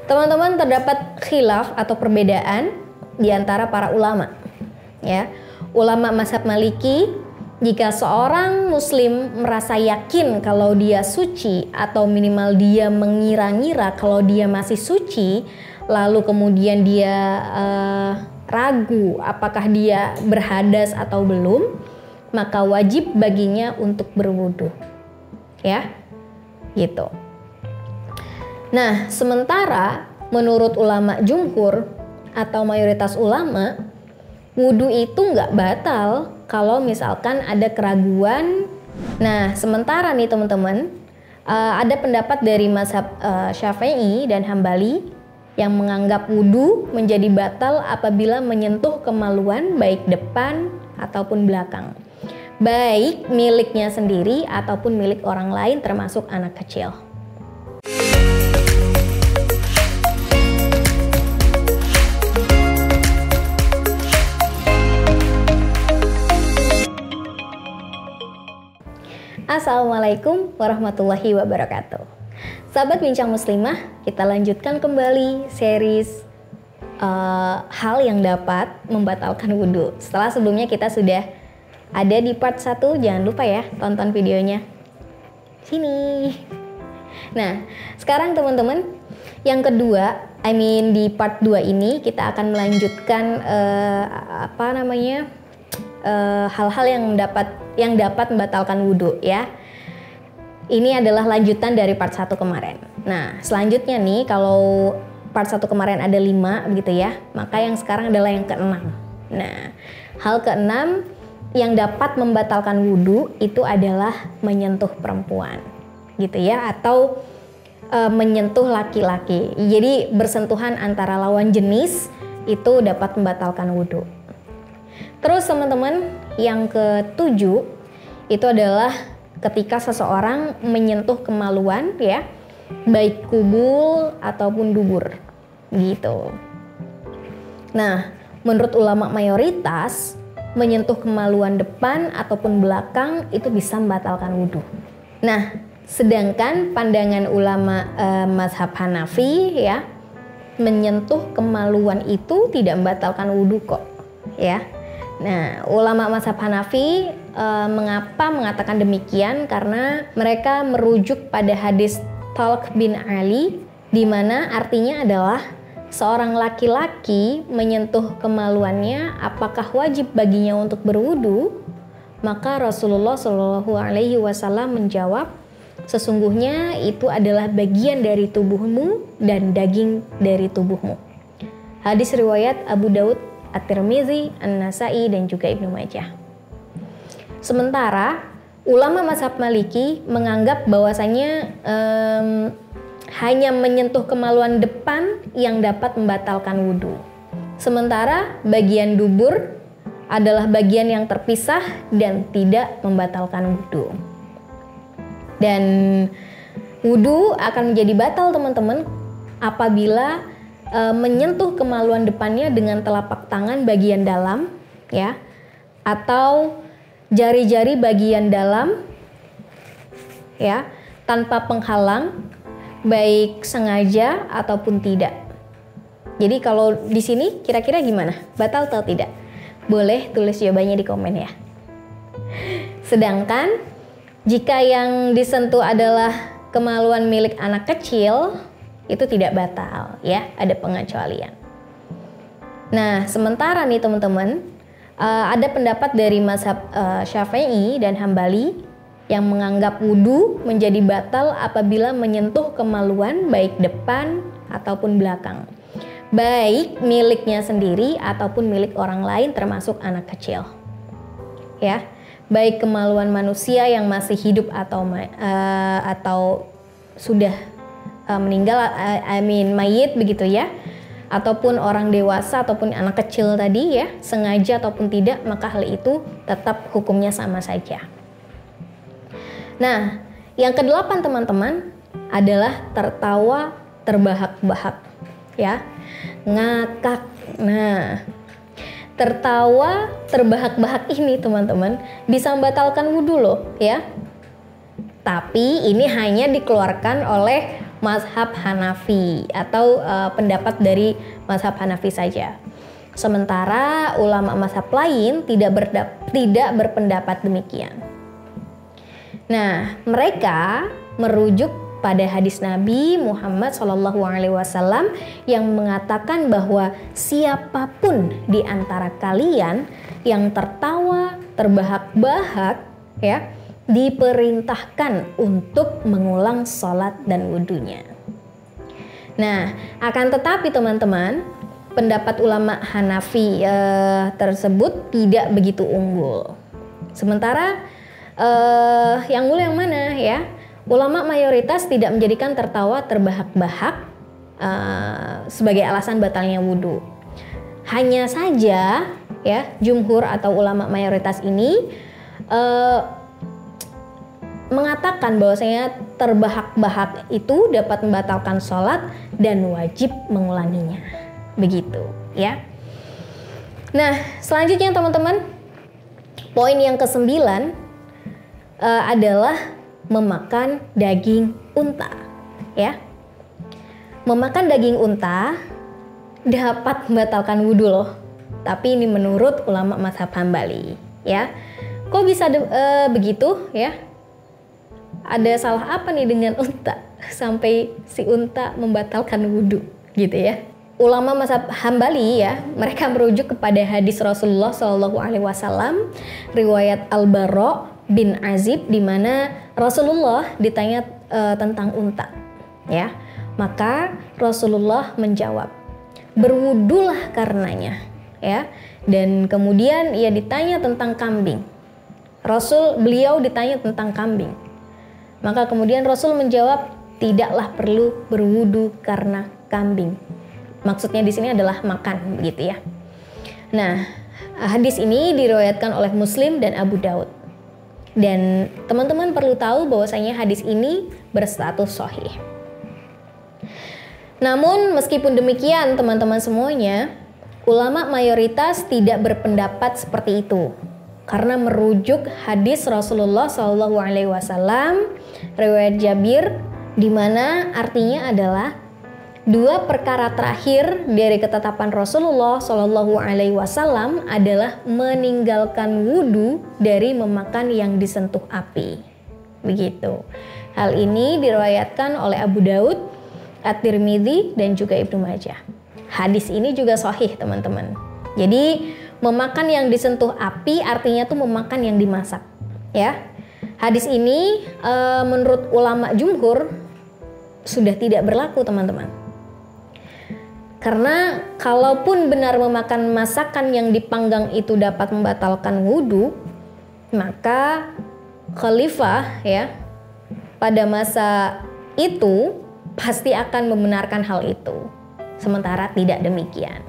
Teman-teman, terdapat khilaf atau perbedaan di antara para ulama. Ya, ulama mazhab Maliki, jika seorang muslim merasa yakin kalau dia suci atau minimal dia mengira-ngira kalau dia masih suci, lalu kemudian dia ragu apakah dia berhadas atau belum, maka wajib baginya untuk berwudu. Ya, gitu. Nah, sementara menurut ulama jumhur atau mayoritas ulama, wudu itu nggak batal kalau misalkan ada keraguan. Nah, sementara nih teman-teman, ada pendapat dari mazhab Syafi'i dan Hambali yang menganggap wudu menjadi batal apabila menyentuh kemaluan baik depan ataupun belakang, baik miliknya sendiri ataupun milik orang lain termasuk anak kecil. Assalamualaikum warahmatullahi wabarakatuh. Sahabat Bincang Muslimah, kita lanjutkan kembali series hal yang dapat membatalkan wudhu. Setelah sebelumnya kita sudah ada di part 1, jangan lupa ya tonton videonya. Sini. Nah, sekarang teman-teman, yang kedua, di part 2 ini kita akan melanjutkan hal-hal yang dapat membatalkan wudhu ya. Ini adalah lanjutan dari part 1 kemarin. Nah, selanjutnya nih, kalau part 1 kemarin ada 5 begitu ya, maka yang sekarang adalah yang ke-6. Nah, hal ke-6 yang dapat membatalkan wudhu itu adalah menyentuh perempuan gitu ya, atau menyentuh laki-laki. Jadi bersentuhan antara lawan jenis itu dapat membatalkan wudhu. Terus teman-teman, yang ke-7 itu adalah ketika seseorang menyentuh kemaluan ya, baik kubul ataupun dubur gitu. Nah, menurut ulama mayoritas, menyentuh kemaluan depan ataupun belakang itu bisa membatalkan wudhu. Nah, sedangkan pandangan ulama mazhab Hanafi ya, menyentuh kemaluan itu tidak membatalkan wudhu kok ya. Nah, ulama mazhab Hanafi mengapa mengatakan demikian? Karena mereka merujuk pada hadis Talq bin Ali, di mana artinya adalah seorang laki-laki menyentuh kemaluannya, apakah wajib baginya untuk berwudu? Maka Rasulullah Shallallahu Alaihi Wasallam menjawab, sesungguhnya itu adalah bagian dari tubuhmu dan daging dari tubuhmu. Hadis riwayat Abu Daud, At-Tirmizi, An-Nasai, dan juga Ibnu Majah. Sementara ulama mazhab Maliki menganggap bahwasanya hanya menyentuh kemaluan depan yang dapat membatalkan wudhu. Sementara bagian dubur adalah bagian yang terpisah dan tidak membatalkan wudhu. Dan wudhu akan menjadi batal teman-teman apabila menyentuh kemaluan depannya dengan telapak tangan bagian dalam ya, atau jari-jari bagian dalam ya, tanpa penghalang baik sengaja ataupun tidak. Jadi kalau di sini kira-kira gimana? Batal atau tidak? Boleh tulis jawabannya di komen ya. Sedangkan jika yang disentuh adalah kemaluan milik anak kecil, itu tidak batal ya, ada pengecualian. Nah, sementara nih teman-teman, ada pendapat dari mazhab Syafi'i dan Hambali yang menganggap wudhu menjadi batal apabila menyentuh kemaluan baik depan ataupun belakang, baik miliknya sendiri ataupun milik orang lain termasuk anak kecil ya, baik kemaluan manusia yang masih hidup atau sudah meninggal, mayit begitu ya, ataupun orang dewasa ataupun anak kecil tadi ya, sengaja ataupun tidak, maka hal itu tetap hukumnya sama saja. Nah, yang ke-8 teman-teman adalah tertawa terbahak-bahak ya, ngakak. Nah, tertawa terbahak-bahak ini teman-teman bisa membatalkan wudhu loh ya. Tapi ini hanya dikeluarkan oleh mazhab Hanafi atau pendapat dari mazhab Hanafi saja. Sementara ulama mazhab lain tidak berpendapat demikian. Nah, mereka merujuk pada hadis Nabi Muhammad SAW yang mengatakan bahwa siapapun di antara kalian yang tertawa terbahak-bahak ya diperintahkan untuk mengulang sholat dan wudunya. Nah, akan tetapi teman-teman, pendapat ulama Hanafi tersebut tidak begitu unggul. Sementara yang unggul yang mana ya? Ulama mayoritas tidak menjadikan tertawa terbahak-bahak sebagai alasan batalnya wudhu. Hanya saja ya, jumhur atau ulama mayoritas ini mengatakan bahwasanya terbahak-bahak itu dapat membatalkan sholat dan wajib mengulanginya. Begitu ya. Nah, selanjutnya teman-teman, poin yang ke-9 adalah memakan daging unta, ya. Memakan daging unta dapat membatalkan wudhu loh. Tapi ini menurut ulama mazhab Hambali, ya. Kok bisa begitu, ya? Ada salah apa nih dengan unta sampai si unta membatalkan wudhu, gitu ya? Ulama mazhab Hambali ya, mereka merujuk kepada hadis Rasulullah SAW, riwayat Al-Bara bin Azib, di mana Rasulullah ditanya tentang unta, ya. Maka Rasulullah menjawab, berwudulah karenanya, ya. Dan kemudian ia ditanya tentang kambing. Beliau ditanya tentang kambing. Maka kemudian Rasul menjawab, tidaklah perlu berwudu karena kambing. Maksudnya di sini adalah makan, begitu ya. Nah, hadis ini diriwayatkan oleh Muslim dan Abu Daud. Dan teman-teman perlu tahu bahwasanya hadis ini berstatus sahih. Namun meskipun demikian teman-teman semuanya, ulama mayoritas tidak berpendapat seperti itu. Karena merujuk hadis Rasulullah SAW, riwayat Jabir, di mana artinya adalah dua perkara terakhir dari ketetapan Rasulullah SAW adalah meninggalkan wudhu dari memakan yang disentuh api. Begitu. Hal ini diriwayatkan oleh Abu Daud, At-Tirmidzi, dan juga Ibnu Majah. Hadis ini juga sahih teman-teman. Jadi memakan yang disentuh api artinya tuh memakan yang dimasak, ya. Hadis ini menurut ulama jumhur sudah tidak berlaku teman-teman. Karena kalaupun benar memakan masakan yang dipanggang itu dapat membatalkan wudhu, maka khalifah ya pada masa itu pasti akan membenarkan hal itu. Sementara tidak demikian.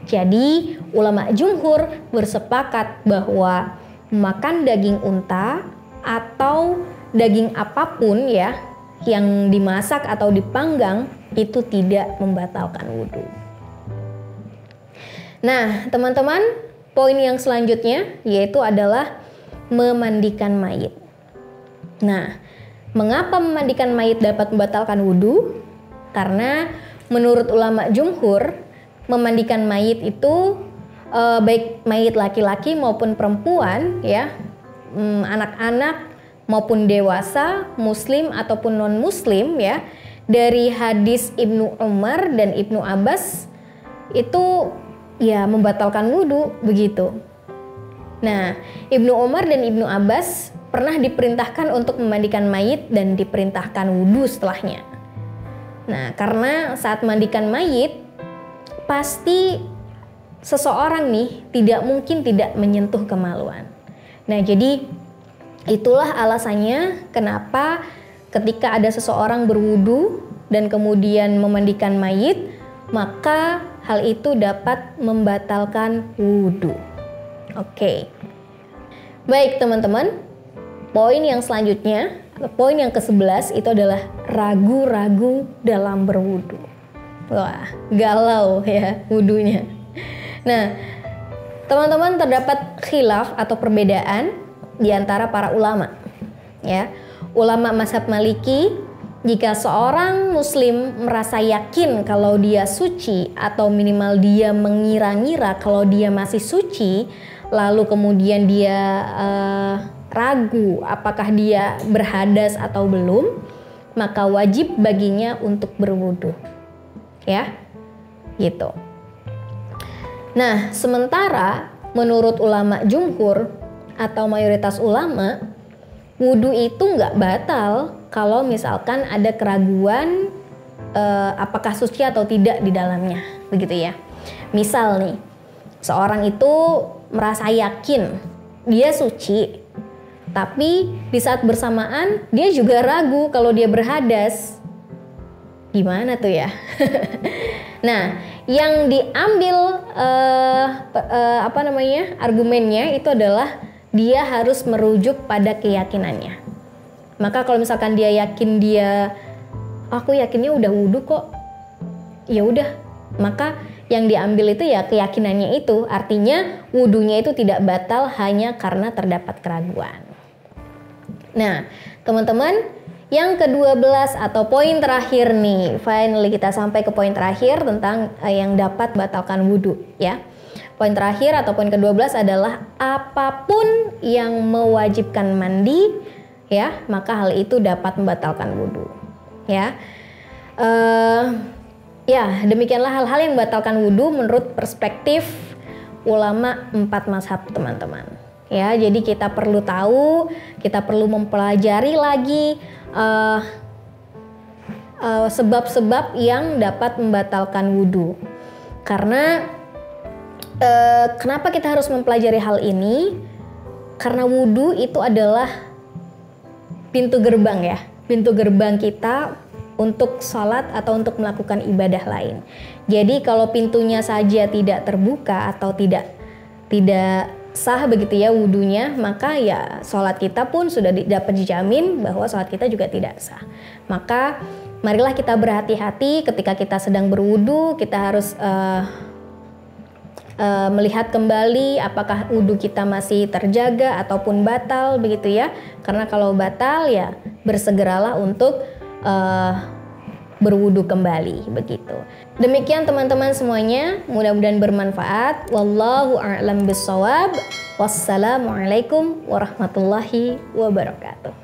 Jadi ulama jumhur bersepakat bahwa makan daging unta atau daging apapun ya yang dimasak atau dipanggang itu tidak membatalkan wudhu. Nah teman-teman, poin yang selanjutnya yaitu adalah memandikan mayit. Nah, mengapa memandikan mayit dapat membatalkan wudhu? Karena menurut ulama jumhur, memandikan mayit itu baik mayit laki-laki maupun perempuan ya, anak-anak maupun dewasa, muslim ataupun non-muslim ya, dari hadis Ibnu Umar dan Ibnu Abbas itu ya membatalkan wudhu begitu. Nah, Ibnu Umar dan Ibnu Abbas pernah diperintahkan untuk memandikan mayit dan diperintahkan wudhu setelahnya. Nah, karena saat mandikan mayit pasti seseorang nih tidak mungkin tidak menyentuh kemaluan. Nah, jadi itulah alasannya kenapa ketika ada seseorang berwudu dan kemudian memandikan mayit, maka hal itu dapat membatalkan wudu. Oke. Baik teman-teman, poin yang selanjutnya, poin yang ke-11 itu adalah ragu-ragu dalam berwudu. Wah, galau ya wudunya. Nah, teman-teman, terdapat khilaf atau perbedaan di antara para ulama. Ya, ulama mazhab Maliki jika seorang muslim merasa yakin kalau dia suci atau minimal dia mengira-ngira kalau dia masih suci, lalu kemudian dia ragu apakah dia berhadas atau belum, maka wajib baginya untuk berwudu. Ya, gitu. Nah, sementara menurut ulama jumhur atau mayoritas ulama, wudu itu nggak batal kalau misalkan ada keraguan apakah suci atau tidak di dalamnya, begitu ya. Misal nih, seorang itu merasa yakin dia suci, tapi di saat bersamaan dia juga ragu kalau dia berhadas. Gimana tuh ya? Nah, yang diambil argumennya itu adalah dia harus merujuk pada keyakinannya. Maka kalau misalkan dia yakin aku yakinnya udah wudu kok, ya udah, maka yang diambil itu ya keyakinannya itu, artinya wudunya itu tidak batal hanya karena terdapat keraguan. Nah, teman-teman, yang ke-12 atau poin terakhir nih, finally kita sampai ke poin terakhir tentang yang dapat batalkan wudu ya. Poin terakhir atau poin ke-12 adalah apapun yang mewajibkan mandi ya, maka hal itu dapat membatalkan wudu ya. Ya, demikianlah hal-hal yang membatalkan wudu menurut perspektif ulama 4 mazhab, teman-teman. Ya, jadi kita perlu tahu, kita perlu mempelajari lagi sebab-sebab yang dapat membatalkan wudu. Karena kenapa kita harus mempelajari hal ini? Karena wudu itu adalah pintu gerbang ya, pintu gerbang kita untuk sholat atau untuk melakukan ibadah lain. Jadi kalau pintunya saja tidak terbuka atau tidak sah begitu ya wudunya, maka ya sholat kita pun sudah dapat dijamin bahwa sholat kita juga tidak sah. Maka marilah kita berhati-hati ketika kita sedang berwudu, kita harus melihat kembali apakah wudu kita masih terjaga ataupun batal begitu ya. Karena kalau batal ya bersegeralah untuk berwudu kembali begitu. Demikian teman-teman semuanya, mudah-mudahan bermanfaat. Wallahu a'lam bishawab. Wassalamualaikum warahmatullahi wabarakatuh.